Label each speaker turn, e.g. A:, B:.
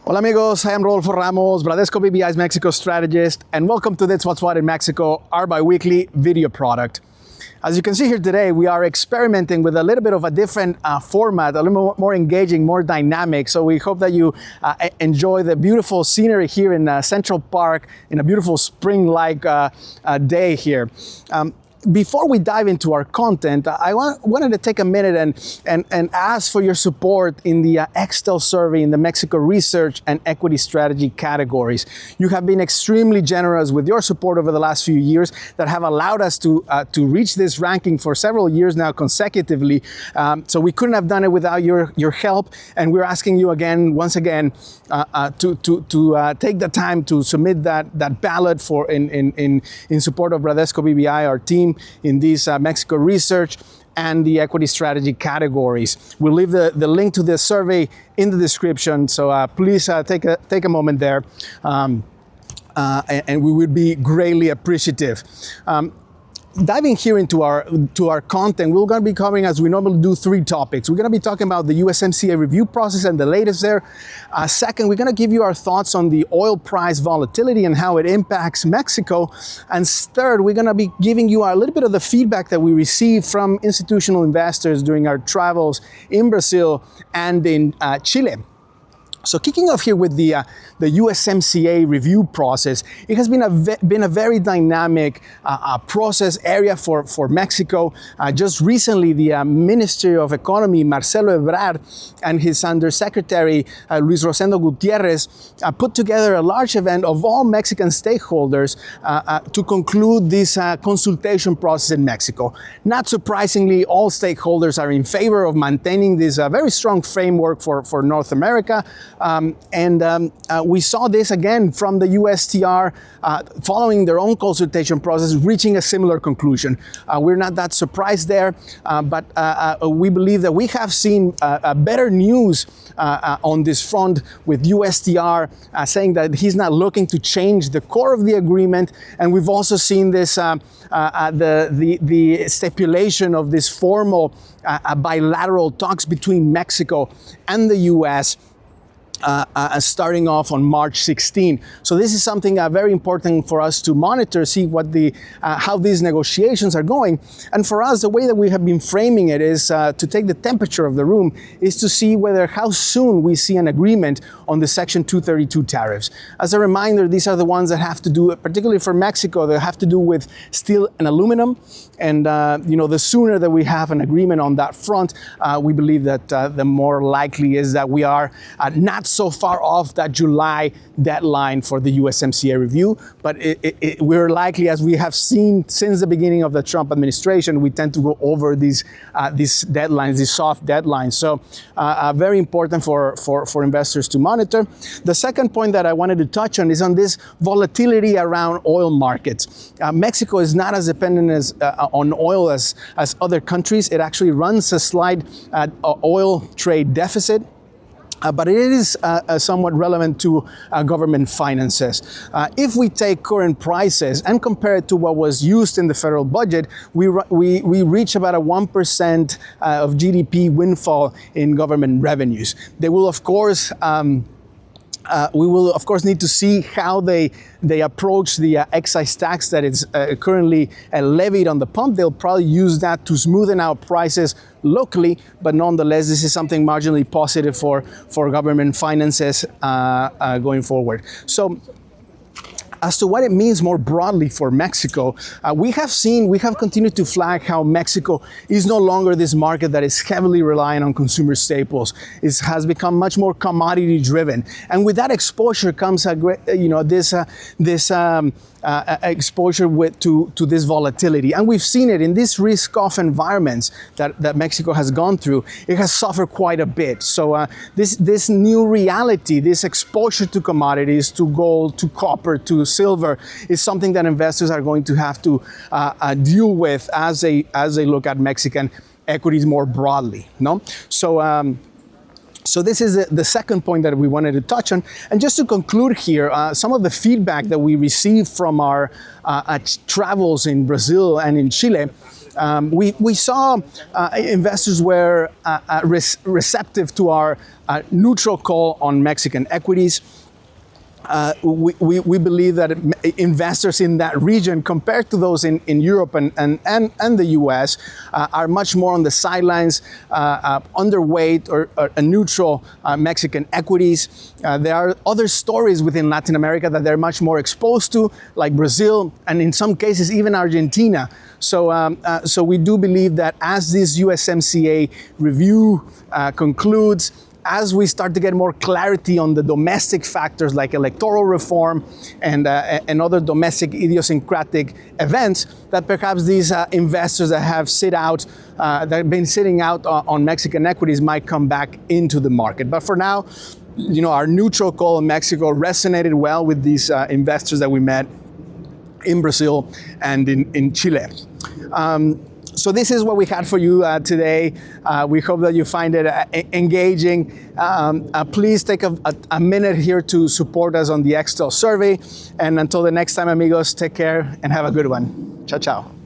A: Hola amigos, I am Rodolfo Ramos, Bradesco BBI's Mexico strategist, and welcome to This What's What in Mexico, our bi-weekly video product. As you can see here today, we are experimenting with a little bit of a different format, a little more engaging, more dynamic. So we hope that you enjoy the beautiful scenery here in Central Park in a beautiful spring-like day here. Before we dive into our content, I wanted to take a minute and ask for your support in the Extel Survey in the Mexico research and equity strategy categories. You have been extremely generous with your support over the last few years that have allowed us to reach this ranking for several years now consecutively. So we couldn't have done it without your help, and we're asking you once again to take the time to submit that ballot for in support of Bradesco BBI, our team in these Mexico research and the equity strategy categories. We'll leave the link to the survey in the description, so please take a moment there, and we would be greatly appreciative. Diving here into our content, we're going to be covering, as we normally do, 3 topics. We're going to be talking about the USMCA review process and the latest there. Second, we're going to give you our thoughts on the oil price volatility and how it impacts Mexico. And third, we're going to be giving you a little bit of the feedback that we received from institutional investors during our travels in Brazil and in Chile. So kicking off here with the USMCA review process, it has been a very dynamic process area for Mexico. Just recently, the Ministry of Economy, Marcelo Ebrard, and his Undersecretary, Luis Rosendo Gutierrez, put together a large event of all Mexican stakeholders to conclude this consultation process in Mexico. Not surprisingly, all stakeholders are in favor of maintaining this very strong framework for North America. We saw this again from the USTR following their own consultation process, reaching a similar conclusion. We're not that surprised there, but we believe that we have seen better news on this front with USTR saying that he's not looking to change the core of the agreement, and we've also seen this the stipulation of this formal bilateral talks between Mexico and the U.S. Starting off on March 16. So this is something very important for us to monitor, see what how these negotiations are going. And for us, the way that we have been framing it is to take the temperature of the room, is to see how soon we see an agreement on the Section 232 tariffs. As a reminder, these are the ones that have to do, particularly for Mexico, they have to do with steel and aluminum. And the sooner that we have an agreement on that front, we believe that the more likely is that we are not so far off that July deadline for the USMCA review, but we're likely, as we have seen since the beginning of the Trump administration, we tend to go over these deadlines, these soft deadlines. So very important for investors to monitor. The second point that I wanted to touch on is on this volatility around oil markets. Mexico is not as dependent on oil as other countries. It actually runs a slight oil trade deficit. But it is somewhat relevant to government finances. If we take current prices and compare it to what was used in the federal budget, we reach about a 1% of GDP windfall in government revenues. They will, of course, we will, of course, need to see how they approach the excise tax that is currently levied on the pump. They'll probably use that to smoothen out prices locally, but nonetheless, this is something marginally positive for government finances going forward. So, as to what it means more broadly for Mexico, we have continued to flag how Mexico is no longer this market that is heavily reliant on consumer staples. It has become much more commodity driven, and with that exposure comes a great, exposure to this volatility. And we've seen it in these risk-off environments that Mexico has gone through. It has suffered quite a bit. So this new reality, this exposure to commodities, to gold, to copper, to silver, is something that investors are going to have to deal with as they look at Mexican equities more broadly. No? So this is the second point that we wanted to touch on. And just to conclude here, some of the feedback that we received from our travels in Brazil and in Chile We saw investors were receptive to our neutral call on Mexican equities. We believe that investors in that region, compared to those in Europe and the US, are much more on the sidelines, underweight or neutral Mexican equities. There are other stories within Latin America that they're much more exposed to, like Brazil, and in some cases even Argentina. So we do believe that as this USMCA review concludes, as we start to get more clarity on the domestic factors like electoral reform and other domestic idiosyncratic events, that perhaps these investors that have that have been sitting out on Mexican equities might come back into the market. But for now, our neutral call in Mexico resonated well with these investors that we met in Brazil and in Chile. So this is what we had for you today. We hope that you find it engaging. Please take a minute here to support us on the Extel Survey. And until the next time, amigos, take care and have a good one. Ciao, ciao.